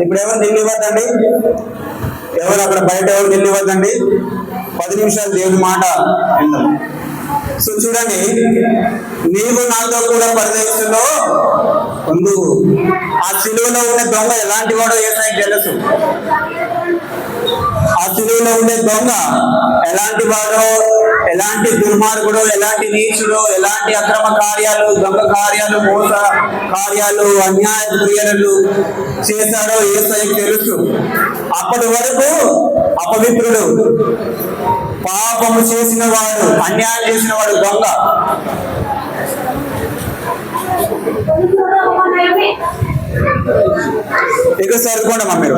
ఇప్పుడు ఎవరు నిలివద్దండి, ఎవరు అక్కడ బయట ఎవరు నిలివద్దండి, 10 నిమిషాలు దేవుని మాట విందాం. సో చూడండి, నీవు నాతో కూడా పరదేశంలో ఉండు. ఆ సిలువలో ఉండే దొంగ ఎలాంటి వాడో యేసయ్యకి తెలుసు. ఆ సిలువలో ఉండే దొంగ ఎలాంటి వాడో, ఎలాంటి దుర్మార్గుడో, ఎలాంటి నీచుడో, ఎలాంటి అక్రమ కార్యాలు, దొంగ కార్యాలు, మోస కార్యాలు, అన్యాయ క్రియలు చేశాడో యేసయ్యకి తెలుసు. అప్పటి వరకు అపవిత్రుడు, పాపము చేసిన వాడు, అన్యాయం చేసిన వాడు దొంగ. ఇక్కడ సరిపోండమ్మా మీరు.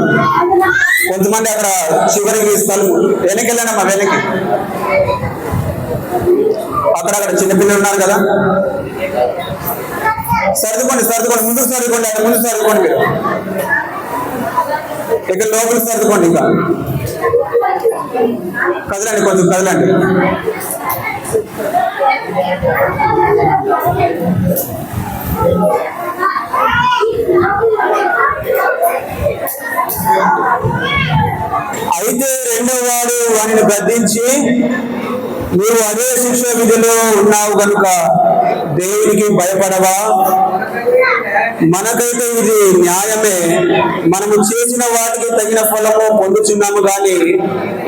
కొంతమంది అక్కడ చివరికి స్థలం వెనక్కి వెళ్ళండమ్మా, వెనక్కి. అక్కడ చిన్నపిల్లలు ఉన్నారు కదా, సర్దుకోండి సర్దుకోండి, ముందుకు సర్దుకోండి, అక్కడ ముందు సర్దుకోండి మీరు. ఇక్కడ లోపల సర్దుకోండి, ఇంకా కదలండి, కొంచెం కదలండి. అయితే రెండో వాడు వాడిని గద్దించి, నీవు అదే శిక్ష విధిలో ఉన్నావు కనుక దేవునికి భయపడవా? మనకైతే ఇది న్యాయమే, మనము చేసిన వాటికి తగిన ఫలము పొందుచున్నాము కానీ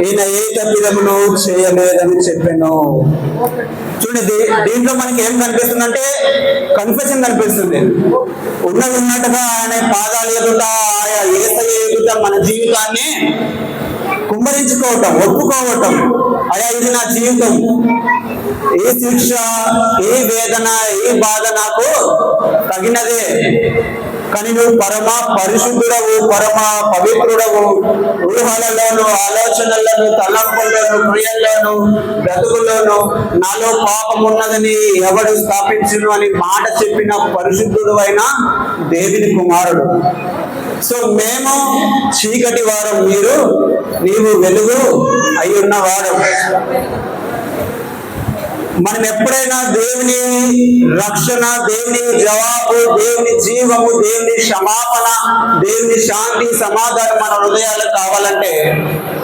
ఈయన ఏ తప్పిదమును చేయలేదని చెప్పాను. చూడండి, దీంట్లో మనకి ఏం కనిపిస్తుందంటే కన్ఫెషన్ కనిపిస్తుంది. ఉన్నట్టుగా ఆయన పాదాలు ఎదుట, ఆయా యేసయ్య ఎదుట మన జీవితాన్ని కుమ్మరించుకోవటం, ఒప్పుకోవటం. అయ్యా, ఇది నా జీవితం, ఏ శిక్ష, ఏ వేదన, ఏ బాధ నాకు తగినదే, కానీ నువ్వు పరమ పరిశుద్ధుడవు, పరమ పవిత్రుడవు. ఊహలలోను, ఆలోచనలను, తలంపుల్లోను, క్రియల్లోను, బ్రతుకుల్లోను నాలో పాపం ఉన్నదని ఎవడు స్థాపించును అని మాట చెప్పిన పరిశుద్ధుడు అయిన దేవుని కుమారుడు. సో మేము చీకటి వారం, నీవు వెలుగు అయి ఉన్నవాడు. మనం ఎప్పుడైనా దేవుని రక్షణ, దేవుని జవాబు, దేవుని జీవము, దేవుని క్షమాపణ, దేవుని శాంతి, సమాధానం మన హృదయాలకు కావాలంటే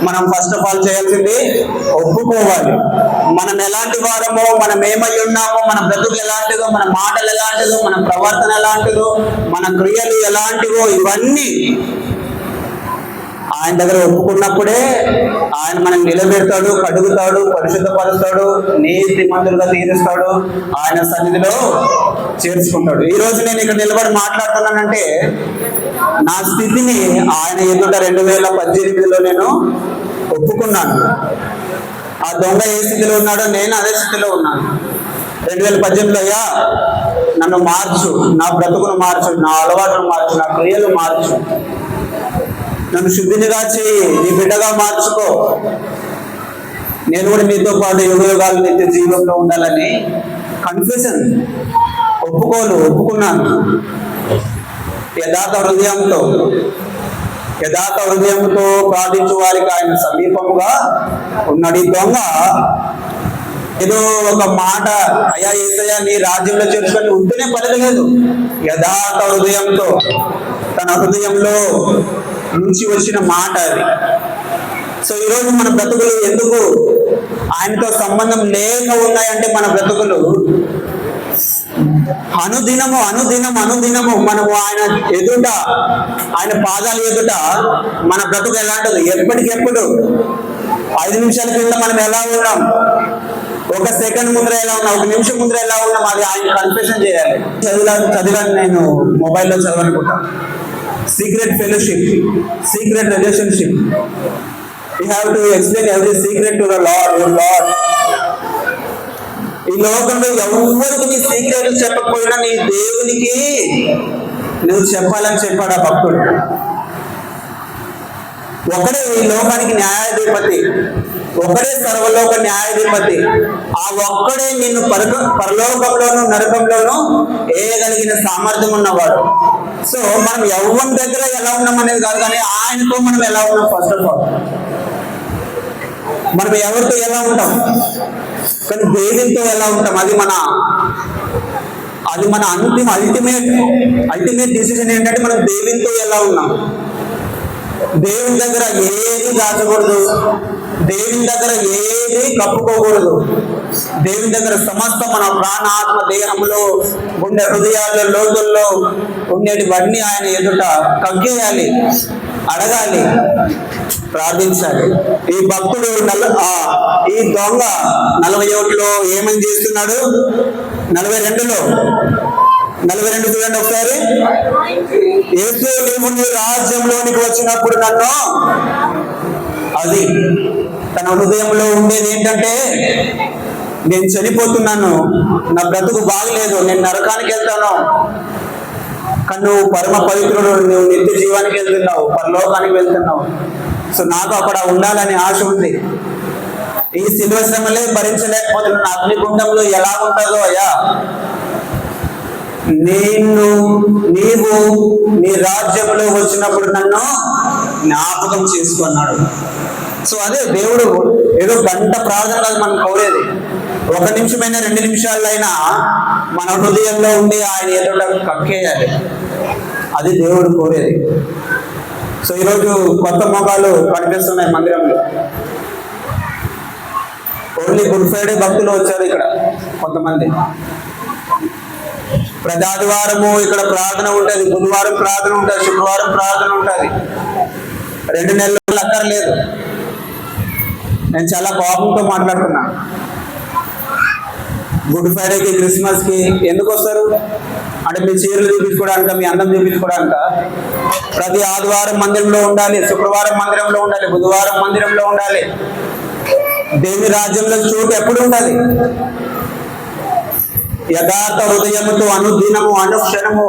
మనం ఫస్ట్ ఆఫ్ ఆల్ చేయాల్సింది ఒప్పుకోవాలి. మనం ఎలాంటి వారమో, మనం ఏమై ఉన్నామో, మన బ్రతుకు ఎలాంటిదో, మన మాటలు ఎలాంటిదో, మన ప్రవర్తన ఎలాంటిదో, మన క్రియలు ఎలాంటివో, ఇవన్నీ ఆయన దగ్గర ఒప్పుకున్నప్పుడే ఆయన మనం నిలబెడతాడు, కడుగుతాడు, పరిశుద్ధపరుస్తాడు, నీతిమంతులుగా తీరుస్తాడు, ఆయన సన్నిధిలో చేర్చుకుంటాడు. ఈ రోజు నేను ఇక్కడ నిలబడి మాట్లాడుతున్నానంటే నా స్థితిని ఆయన ఎదుట 2018లో నేను ఒప్పుకున్నాను. ఆ దొంగ ఏ స్థితిలో ఉన్నాడో నేను అదే స్థితిలో ఉన్నాను. 2018లో అయ్యా నన్ను మార్చు, నా బ్రతుకును మార్చు, నా అలవాటును మార్చు, నా క్రియలు మార్చు, నన్ను శుద్ధినిగా చేయి, నీ బిడ్డగా మార్చుకో, నేను కూడా నీతో పాటు యుగయుగాలు నిత్య జీవంలో ఉండాలని కన్ఫెషన్, ఒప్పుకున్నాను. యథార్థ హృదయంతో ప్రార్థించు వారికి ఆయన సమీపముగా ఉన్నాడు. ఈ దొంగ ఏదో ఒక మాట, అయ్యా యేసయ్యా నీ రాజ్యంలో చేర్చుకొని ఉంటేనే పలకలేదు. యథార్థ హృదయంతో, తన హృదయంలో నుంచి వచ్చిన మాట అది. సో ఈరోజు మన బ్రతుకులు ఎందుకు ఆయనతో సంబంధం లేక ఉన్నాయంటే, మన బ్రతుకులు అనుదినము మనము ఆయన ఎదుట, ఆయన పాదాలు ఎదుట మన బ్రతుకు ఎలాంటిది, ఎప్పటికెప్పుడు 5 నిమిషాల కింద మనం ఎలా ఉన్నాం, 1 సెకండ్ ముందర ఎలా ఉన్నాం, 1 నిమిషం ముందర ఎలా ఉన్నాం, అది ఆయన కన్ఫెషన్ చేయాలి. చదివాను నేను మొబైల్లో చదవనుకుంటాను. Secret fellowship, secret relationship. You have to explain every secret to the lord, your lord. ఈ లోకంలో ఎవరికి నీ సీక్రెట్ చెప్పకపోయినా నీ దేవునికి నువ్వు చెప్పాలని చెప్పాడు ఆ భక్తుడు. ఒకడే ఈ లోకానికి న్యాయాధిపతి, ఒకడే సర్వలోక న్యాయాధిపతి. ఆ ఒక్కడే నిన్ను పరలోకంలోను నరకంలోను వేయగలిగిన సామర్థ్యం ఉన్నవాడు. సో మనం ఎవరి దగ్గర ఎలా ఉన్నాం అనేది కాదు, కానీ ఆయనతో మనం ఎలా ఉన్నాం. ఫస్ట్ ఆఫ్ ఆల్ మనం ఎవరితో ఎలా ఉంటాం, కానీ దేవునితో ఎలా ఉంటాం, అది మన అల్టిమేట్ డిసిజన్ ఏంటంటే మనం దేవునితో ఎలా ఉన్నాం. దేవుని దగ్గర ఏది దాచకూడదు, దేవుని దగ్గర ఏది కప్పుకోకూడదు. దేవుని దగ్గర సమస్తం మన ప్రాణ ఆత్మ దేహంలో ఉండే హృదయాల్లో లోతుల్లో ఉండేటివన్నీ ఆయన ఎదుట కగ్గేయాలి, అడగాలి, ప్రార్థించాలి. ఈ భక్తుడు ఈ దొంగ 41లో ఏమని చేస్తున్నాడు? 42 చూడండి ఒకసారి. యేసు నీవు నీ రాజ్యంలోనికి వచ్చినప్పుడు నన్ను, అది తన హృదయంలో ఉండేది ఏంటంటే, నేను చనిపోతున్నాను, నా బ్రతుకు బాగలేదు, నేను నరకానికి వెళ్తాను, కానీ నువ్వు పరమ పవిత్రుడు, నువ్వు నిత్య జీవానికి వెళ్తున్నావు, పరలోకానికి వెళ్తున్నావు. సో నాకు అక్కడ ఉండాలని ఆశ ఉంది. ఈ శిలువ శ్రమలే భరించలేకపోతున్నాను, అగ్నిగుండంలో ఎలా ఉంటుందో అయ్యా, నీవు నీ రాజ్యంలో వచ్చినప్పుడు నన్ను జ్ఞాపకం చేసుకున్నాడు. సో అదే దేవుడు ఏదో గంట ప్రార్థన కాదు మనం కోరేది, 1 నిమిషమైనా 2 నిమిషాల్లో అయినా మన హృదయంలో ఉండి ఆయన ఎదుట కక్కేయాలి. అది దేవుడు కోరేది. సో ఈరోజు కొత్త మొఖాలు కనిపిస్తున్నాయి మందిరంలో. ఓన్లీ గుడ్ ఫ్రైడే భక్తులు వచ్చారు ఇక్కడ కొంతమంది. ప్రతి ఆదివారము ఇక్కడ ప్రార్థన ఉంటుంది, బుధవారం ప్రార్థన ఉంటుంది, శుక్రవారం ప్రార్థన ఉంటుంది. 2 నెలలు అక్కర్లేదు. నేను చాలా కోపంతో మాట్లాడుతున్నా. గుడ్ ఫ్రైడేకి, క్రిస్మస్కి ఎందుకు వస్తారు అంటే మీ చీరలు చూపించుకోవడానిక, మీ అందం చూపించుకోవడానిక? ప్రతి ఆదివారం మందిరంలో ఉండాలి, శుక్రవారం మందిరంలో ఉండాలి, బుధవారం మందిరంలో ఉండాలి. దేవుని రాజ్యంలో చోటు ఎప్పుడు ఉండాలి? యథార్థ హృదయముతో అనుదినము అనుక్షణము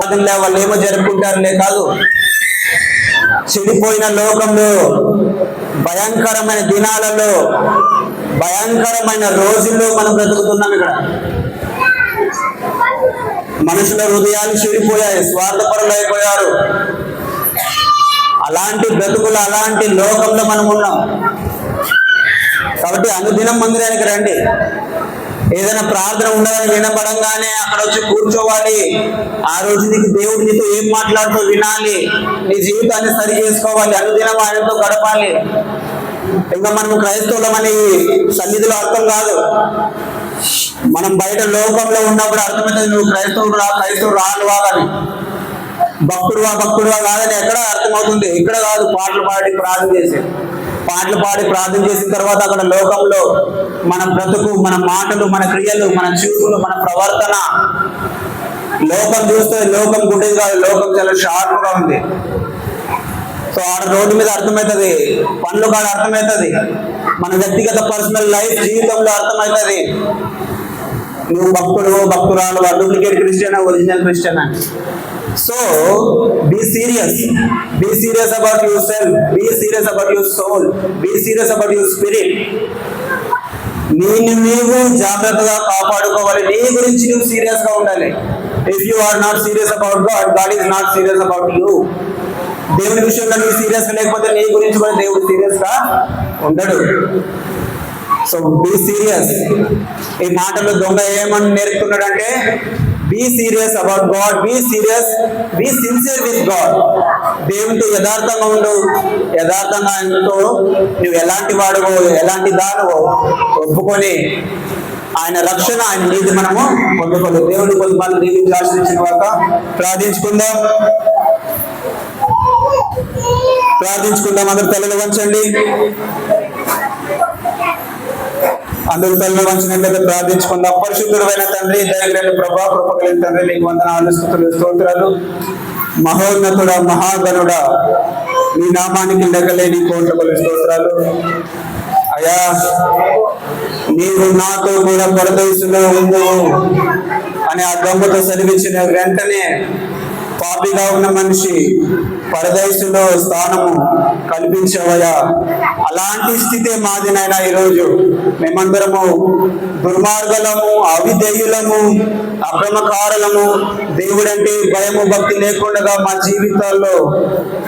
వాళ్ళు ఏమో జరుపుకుంటారులే కాదు. చెడిపోయిన లోకంలో, భయంకరమైన దినాలలో, భయంకరమైన రోజుల్లో మనం బ్రతుకుతున్నాం. ఇక్కడ మనుషుల హృదయాలు చెడిపోయాయి, స్వార్థపరులు అయిపోయారు. అలాంటి బ్రతుకులు, అలాంటి లోకంలో మనం ఉన్నాం. కాబట్టి అనుదినం మందిరానికి రండి. ఏదైనా ప్రార్థన ఉండదని వినపడంగానే అక్కడ వచ్చి కూర్చోవాలి. ఆ రోజు నీకు దేవుడు నీతో ఏం మాట్లాడుతూ వినాలి, నీ జీవితాన్ని సరి చేసుకోవాలి, అనుదినం ఆయనతో గడపాలి. ఇంకా మనం క్రైస్తవులమని సన్నిధిలో అర్థం కాదు. మనం బయట లోకంలో ఉన్నప్పుడు అర్థమవుతుంది నువ్వు క్రైస్తవుడు రానువా అని. భక్తుడువా కాదని ఎక్కడ అర్థమవుతుంది? ఇక్కడ కాదు. పాటలు పాడి ప్రార్థన చేసిన తర్వాత అక్కడ లోకంలో మన బ్రతుకు, మన మాటలు, మన క్రియలు, మన చూపులు, మన ప్రవర్తన లోకం చూస్తే లోకం గుడ్డేది కాదు, లోకం చాలా షార్ప్ గా ఉంది. సో ఆడ రోడ్డు మీద అర్థమవుతుంది, పనులు కాడ అర్థమవుతుంది, మన వ్యక్తిగత పర్సనల్ లైఫ్ జీవితంలో అర్థమవుతుంది నువ్వు భక్తురాలు, డూప్లికేట్ క్రిస్టియనా, ఒరిజినల్ క్రిస్టియనా. So be serious about yourself, be serious about your soul, be serious about your spirit. నీవు జాగ్రత్తగా కాపాడుకోవాలి. నీ గురించి నువ్వు సీరియస్ గా ఉండాలి. If you are not serious about God is not serious about you. దేవుని విషయంలో నువ్వు సీరియస్ గా లేకపోతే నీ గురించి కూడా దేవుడు సీరియస్ గా ఉండడు. So be serious. ఈ మాటలో దొంగ ఏమని నేర్పుతున్నాడంటే, be serious about God, be sincere with God. దేవునితో యథార్థంగా ఉండు. యథార్థంగా ఆయనతో నువ్వు ఎలాంటి వాడువో, ఎలాంటి దానవో ఒప్పుకొని ఆయన రక్షణ, ఆయన నీతి మనము పొందుకోవాలి. దేవుడి కొద్దిపాలు దీవించి ఆశ్రయించిన వాక ప్రార్థించుకుందాం. అందరూ తలలు వంచండి. అందరూ తల్లి వంచినట్లయితే ప్రార్థించుకుందాం. పరిశుద్ధుడైన తండ్రి, దయగలిగిన ప్రభా, కృప కలిగిన తండ్రి, మీకు వందనాలు, స్తుతులు, స్తోత్రాలు. మహోన్నతుడా, మహాగణుడా, మీ నామానికి లెక్కలేని కోట్ల స్తోత్రాలు. అయా, నీవు నాతో కూడా పరదేశంలో ఉండు అని ఆ దొంగతో సెలవిచ్చిన వెంటనే పాపిగా ఉన్న మనిషి పరదేశంలో స్థానము కల్పించవయా. అలాంటి స్థితి మాది నాయనా. ఈరోజు మేమందరము దుర్మార్గులము, అవిధేయులము, అక్రమకారులము, దేవుడంటే భయము భక్తి లేకుండా మా జీవితాల్లో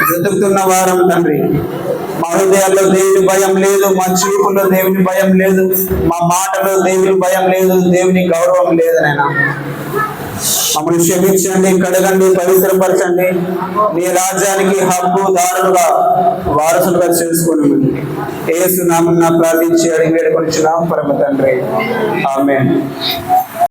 బ్రతుకుతున్న వారం తండ్రి. మా హృదయాల్లో దేవుని భయం లేదు, మా చూపులో దేవుని భయం లేదు, మా మాటలో దేవుని భయం లేదు, దేవుని గౌరవం లేదు నాయనా. మమ్మల్ని క్షమించండి, కడగండి, పవిత్రపరచండి. నీ రాజ్యానికి హక్కుదారులుగా వారసులుగా చేసుకుని యేసు నామమున ప్రార్థించి అడిగి వేడుకొనిచున్నాం పరమ తండ్రి. ఆమేన్.